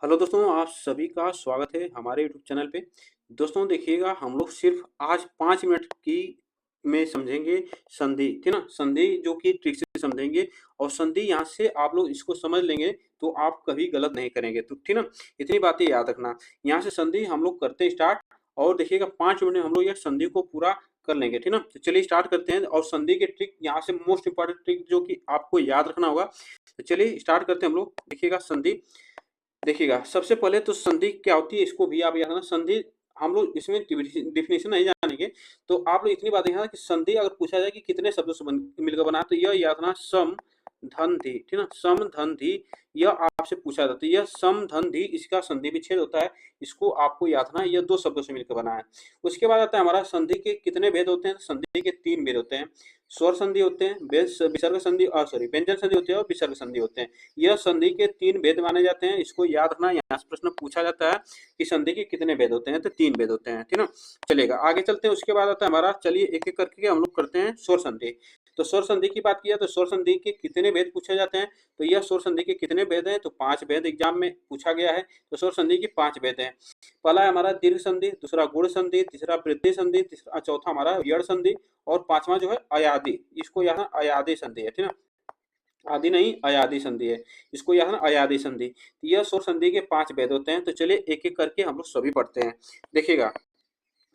Hello दोस्तों, आप सभी का स्वागत है हमारे यूट्यूब चैनल पे। दोस्तों देखिएगा, हम लोग सिर्फ आज 5 मिनट की में समझेंगे संधि, ठीक ना? संधि जो कि ट्रिक से समझेंगे और संधि यहाँ से आप लोग इसको समझ लेंगे तो आप कभी गलत नहीं करेंगे, तो ठीक ना? इतनी बातें याद रखना। यहाँ से संधि हम लोग करते हैं स्टार्ट और देखिएगा 5 मिनट में हम लोग यह संधि को पूरा कर लेंगे, ठीक ना? तो चलिए स्टार्ट करते हैं और संधि के ट्रिक यहाँ से मोस्ट इम्पोर्टेंट ट्रिक जो कि आपको याद रखना होगा। तो चलिए स्टार्ट करते हैं हम लोग। देखिएगा संधि, देखिएगा, सबसे पहले तो संधि क्या होती है इसको भी आप याद रखना। संधि हम लोग इसमें डेफिनेशन नहीं जानेंगे, तो आप लोग इतनी बात ध्यान रखना कि संधि अगर पूछा जाए कि कितने शब्दों से मिलकर बना है, तो यह याद रखना सम धन धी, ठीक ना? सम धन धी, यह आपसे पूछा जाता है। यह सम धन धी, इसका संधि विच्छेद होता है। इसको आपको याद रखना, यह 2 शब्दों से मिलकर बना है। उसके बाद आता है हमारा संधि के कितने भेद होते हैं? संधि के 3 भेद होते हैं। स्वर संधि होते हैं, विसर्ग संधि और व्यंजन संधि होती है और विसर्ग संधि होते हैं। यह संधि के 3 भेद माने जाते हैं। इसको याद रखना, यहाँ से प्रश्न पूछा जाता है कि संधि के कितने भेद होते हैं, तो 3 भेद होते हैं, ठीक ना? चलेगा, आगे चलते हैं। उसके बाद आता है हमारा, चलिए एक एक करके हम लोग करते हैं स्वर संधि। तो स्वर संधि की बात किया तो स्वर संधि के कितने भेद पूछे जाते हैं? तो यह स्वर संधि के कितने भेद हैं? तो 5 भेद एग्जाम में पूछा गया है। तो स्वर संधि की 5 भेद हैं। पहला है हमारा दीर्घ संधि, दूसरा गुण संधि, तीसरा वृद्धि संधि, तीसरा चौथा हमारा यड़ संधि और 5वां जो है अयादि। इसको यहाँ अयादि संधि है, ठीक ना? आदि नहीं, अयादि संधि है। इसको यहाँ अयादि संधि। यह स्वर संधि के 5 भेद होते हैं। तो चलिए एक एक करके हम लोग सभी पढ़ते हैं। देखिएगा,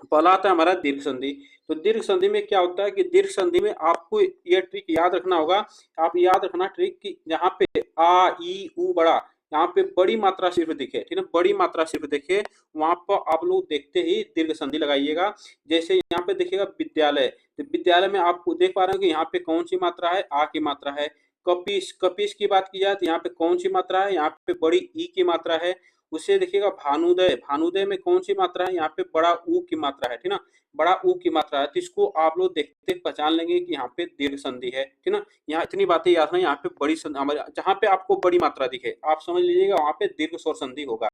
पहला आता है हमारा दीर्घ संधि। तो दीर्घ संधि में क्या होता है कि दीर्घ संधि में आपको यह ट्रिक याद रखना होगा। आप याद रखना ट्रिक कि यहाँ पे आ ई उ बड़ा, यहाँ पे बड़ी मात्रा सिर्फ दिखे, ठीक है? बड़ी मात्रा सिर्फ दिखे, वहां पर आप लोग देखते ही दीर्घ संधि लगाइएगा। जैसे यहाँ पे देखिएगा विद्यालय, तो विद्यालय में आप देख पा रहे हो कि यहाँ पे कौन सी मात्रा है? आ की मात्रा है। कपीस, कपीस की बात की जाए तो यहाँ पे कौन सी मात्रा है? यहाँ पे बड़ी ई की मात्रा है। उससे देखिएगा भानुदय, भानुदय में कौन सी मात्रा है? यहाँ पे बड़ा ऊ की मात्रा है, ठीक ना? बड़ा ऊ की मात्रा है। तो इसको आप लोग देखते पहचान लेंगे कि यहाँ पे दीर्घ संधि है, ठीक ना? यहाँ इतनी बातें याद है। यहाँ पे बड़ी हमारे जहाँ पे आपको बड़ी मात्रा दिखे आप समझ लीजिएगा वहां पे दीर्घ स्वर संधि होगा।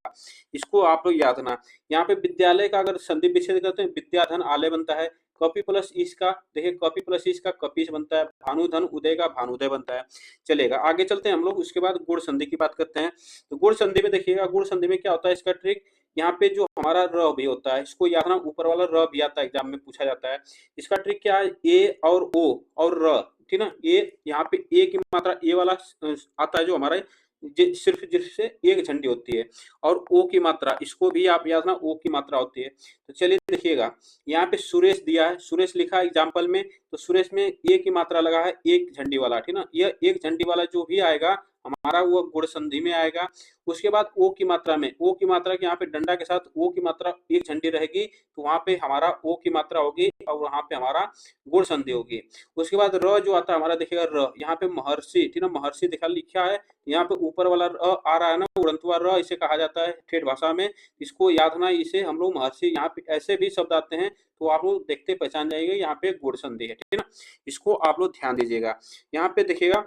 इसको आप लोग याद रखना। यहाँ पे विद्यालय का अगर संधि विच्छेद करते हैं, विद्याधन आलय बनता है। कपि प्लस ईश का, देखिए कपि प्लस ईश का कपीस बनता है। भानुधन उदय का भानुदय बनता है। चलेगा, आगे चलते हैं हम लोग। उसके बाद गुण संधि की बात करते हैं। तो गुण संधि में देखिएगा, गुण संधि में क्या होता है इसका ट्रिक, यहाँ पे जो हमारा र भी होता है, इसको याद रखना। ऊपर वाला र भी आता है, एग्जाम में पूछा जाता है। इसका ट्रिक क्या है? ए और ओ और र, ठीक ना? ए यहाँ पे ए की मात्रा ए वाला आता है जो हमारा सिर्फ जिससे एक झंडी होती है, और ओ की मात्रा इसको भी आप याद रखना, ओ की मात्रा होती है। तो चलिए देखिएगा, यहाँ पे सुरेश दिया है, सुरेश लिखा है एग्जाम्पल में, तो सुरेश में ए की मात्रा लगा है एक झंडी वाला, ठीक ना? यह एक झंडी वाला जो भी आएगा हमारा वो गुण संधि में आएगा। उसके बाद ओ की मात्रा में, ओ की मात्रा के यहाँ पे डंडा के साथ ओ की मात्रा एक झंडी रहेगी, तो वहां पे हमारा ओ की मात्रा होगी और वहां पे हमारा गुण संधि होगी। उसके बाद र जो आता है हमारा, देखिएगा र, यहाँ पे महर्षि, ठीक ना? महर्षि दिखा लिखा है, यहाँ पे ऊपर वाला र आ रहा है ना, उड़ंतवा र इसे कहा जाता है ठेठ भाषा में। इसको याद रखना, इसे हम लोग महर्षि, यहाँ पे ऐसे भी शब्द आते हैं, तो आप लोग देखते पहचान जाएंगे यहाँ पे गुण संधि है, ठीक है ना? इसको आप लोग ध्यान दीजिएगा। यहाँ पे देखिएगा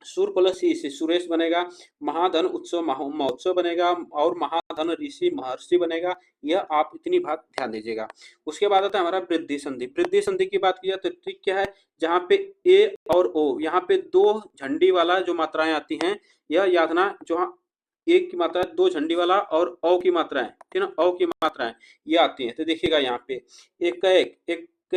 सूर प्लस सी से सुरेश बनेगा। महाधन उत्सव महोत्सव बनेगा और महाधन ऋषि महर्षि बनेगा। यह आप इतनी बात ध्यान दीजिएगा। उसके बाद आता है हमारा वृद्धि संधि। वृद्धि संधि की बात की जाए तो ट्रिक क्या है, जहाँ पे ए और ओ, यहाँ पे 2 झंडी वाला जो मात्राएं आती हैं, यह याद रखना। जो एक की मात्रा 2 झंडी वाला और औ की मात्राएं, ठीक ना? औ की मात्राएं ये आती हैं। तो देखिएगा यहाँ पे एक का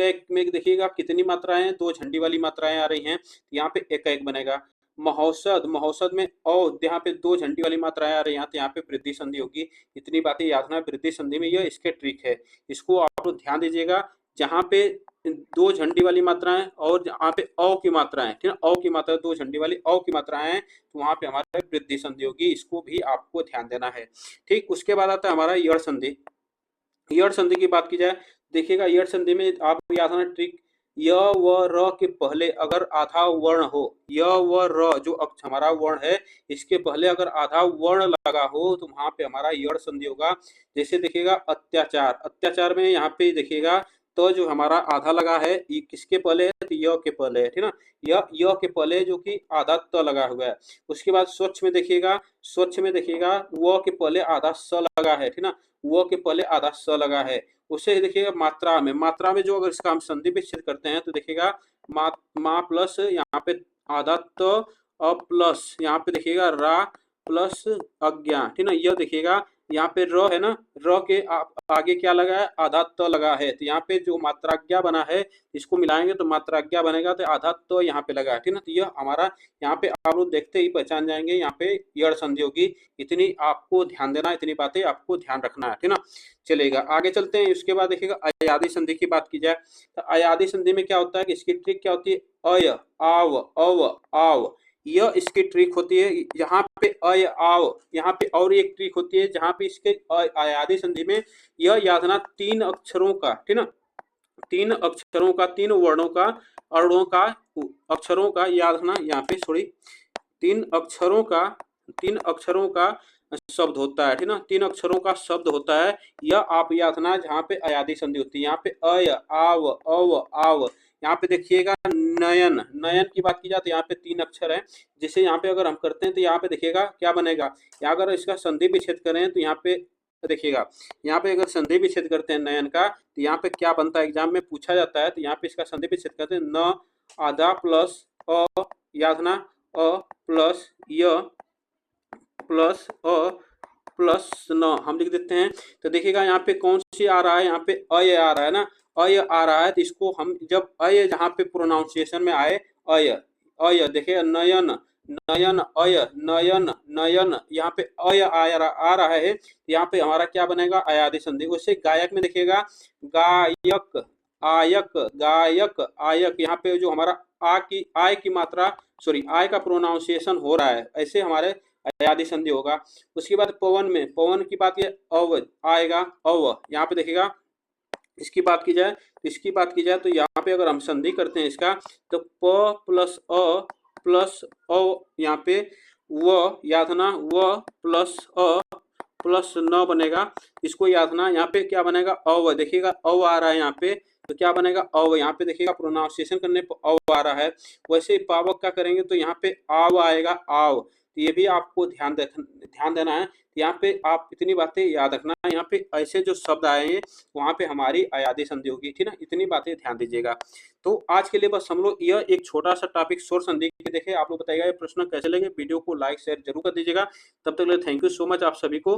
एक में देखिएगा कितनी मात्राएं हैं? 2 झंडी वाली मात्राएं आ रही हैं, तो यहाँ पे एक का एक बनेगा। महौषध, महौषध में औ, यहाँ पे 2 झंडी वाली मात्राएं आ रही हैं, तो यहाँ पे वृद्धि संधि होगी। इतनी बातें याद रखना वृद्धि संधि में, यह इसके ट्रिक है। इसको आप लोग ध्यान दीजिएगा। जहाँ पे 2 झंडी वाली मात्राएं और जहाँ पे औ की मात्राएं, ठीक है? औ की मात्रा 2 झंडी वाली औ की मात्राएं हैं, तो वहां पे हमारा वृद्धि संधि होगी। इसको भी आपको ध्यान देना है, ठीक। उसके बाद आता है हमारा यड़ संधि। यड़ संधि की बात की जाए, देखिएगा यड़ संधि में आप याद रखना ट्रिक, य व र के पहले अगर आधा वर्ण हो, य व र जो हमारा वर्ण है, इसके पहले अगर आधा वर्ण लगा हो, तो वहां पे हमारा यड़ संधि होगा। जैसे देखिएगा अत्याचार, अत्याचार में यहाँ पे देखिएगा तो जो हमारा आधा लगा है ये किसके पहले है? तो य के पहले है, ठीक ना? य के पहले जो कि आधा त लगा हुआ है। उसके बाद स्वच्छ में देखिएगा, स्वच्छ में देखिएगा व के पहले आधा स लगा है, ठीक ना? व के पहले आधा स लगा है। उससे देखिएगा मात्रा में, मात्रा में जो अगर इसका हम संधि विच्छेद करते हैं, तो देखिएगा मा प्लस यहाँ पे आधा त, प्लस यहाँ पे देखिएगा रा, प्लस अज्ञा, ठीक ना। यह देखिएगा यहाँ पे र है ना, र के आगे क्या लगा है, आधा त लगा है, तो यहाँ पे जो मात्राज्ञा बना है इसको मिलाएंगे तो मात्राज्ञा बनेगा, तो आधा त यहाँ पे लगा है, ठीक ना। तो यह हमारा यहाँ पे आप लोग देखते ही पहचान जाएंगे, यहाँ पे यड़ संधि होगी। इतनी आपको ध्यान देना, इतनी बातें आपको ध्यान रखना है, ठीक ना। चलेगा, आगे चलते हैं। उसके बाद देखिएगा अयादी संधि की बात की जाए तो अयादी संधि में क्या होता है कि इसकी ट्रिक क्या होती है, अय आव अव आव, यह इसकी ट्रिक होती है। यहाँ पे अय आव, यहाँ पे और एक ट्रिक होती है जहाँ पे इसके अयादी संधि में यह याद रखना 3 अक्षरों का, ठीक ना, 3 अक्षरों का, 3 वर्णों का, अणुओं का, अक्षरों का याद रखना। यहाँ पे सॉरी 3 अक्षरों का, 3 अक्षरों का शब्द होता है, ठीक ना, 3 अक्षरों का शब्द होता है। यह आप याद रखना जहाँ पे अयादी संधि होती है। यहाँ पे अय आव अव आव, यहाँ पे देखिएगा नयन, नयन की बात की जाए तो यहाँ पे 3 अक्षर है, जिसे यहाँ पे अगर हम करते हैं तो यहाँ पे देखिएगा क्या बनेगा। यहाँ अगर इसका संधि विच्छेद करें तो यहाँ पे देखिएगा, यहाँ पे अगर संधि विच्छेद करते हैं नयन का तो यहाँ पे क्या बनता है, एग्जाम में पूछा जाता है। तो यहाँ पे इसका संधि विच्छेद करते हैं, न आधा प्लस अ, याद रखना अ प्लस य प्लस अ प्लस न, हम लिख देते हैं। तो देखिएगा यहाँ पे कौन सी आ रहा है, यहाँ पे अय आ रहा है ना, अय आ रहा है। तो इसको हम जब अय जहाँ पे प्रोनाउंसिएशन में आए, अय अय देखिए नयन नयन अय नयन नयन, यहाँ पे अय आ रहा है, यहाँ पे हमारा क्या बनेगा, अयादी संधि। वैसे गायक में देखिएगा गायक आयक गायक आयक, यहाँ पे जो हमारा आय की मात्रा सॉरी आय का प्रोनाउंसिएशन हो रहा है, ऐसे हमारे अयादी संधि होगा। उसके बाद पवन में, पवन की बात ये अव आएगा, अव यहाँ पे देखिएगा। इसकी बात की जाए तो यहाँ पे अगर हम संधि करते हैं इसका तो प प्लस अ प्लस अ, यहाँ पे व याद रखना, व प्लस अ प्लस न बनेगा। इसको याद रखना, यहाँ पे क्या बनेगा, अव देखिएगा, अव आ रहा है यहाँ पे, तो क्या बनेगा अव, यहाँ पे देखिएगा प्रोनाउंसिएशन करने पर अव आ रहा है। वैसे पावक का करेंगे तो यहाँ पे आव आएगा, आव। तो ये भी आपको ध्यान देना है। यहाँ पे आप इतनी बातें याद रखना, यहाँ पे ऐसे जो शब्द आएंगे वहाँ पे हमारी अयादी संधि होगी, ठीक ना। इतनी बातें ध्यान दीजिएगा। तो आज के लिए बस हम लोग यह एक छोटा सा टॉपिक स्वर संधि के देखे। आप लोग बताइएगा ये प्रश्न कैसे लगे, वीडियो को लाइक शेयर जरूर कर दीजिएगा। तब तक के लिए थैंक यू सो मच आप सभी को।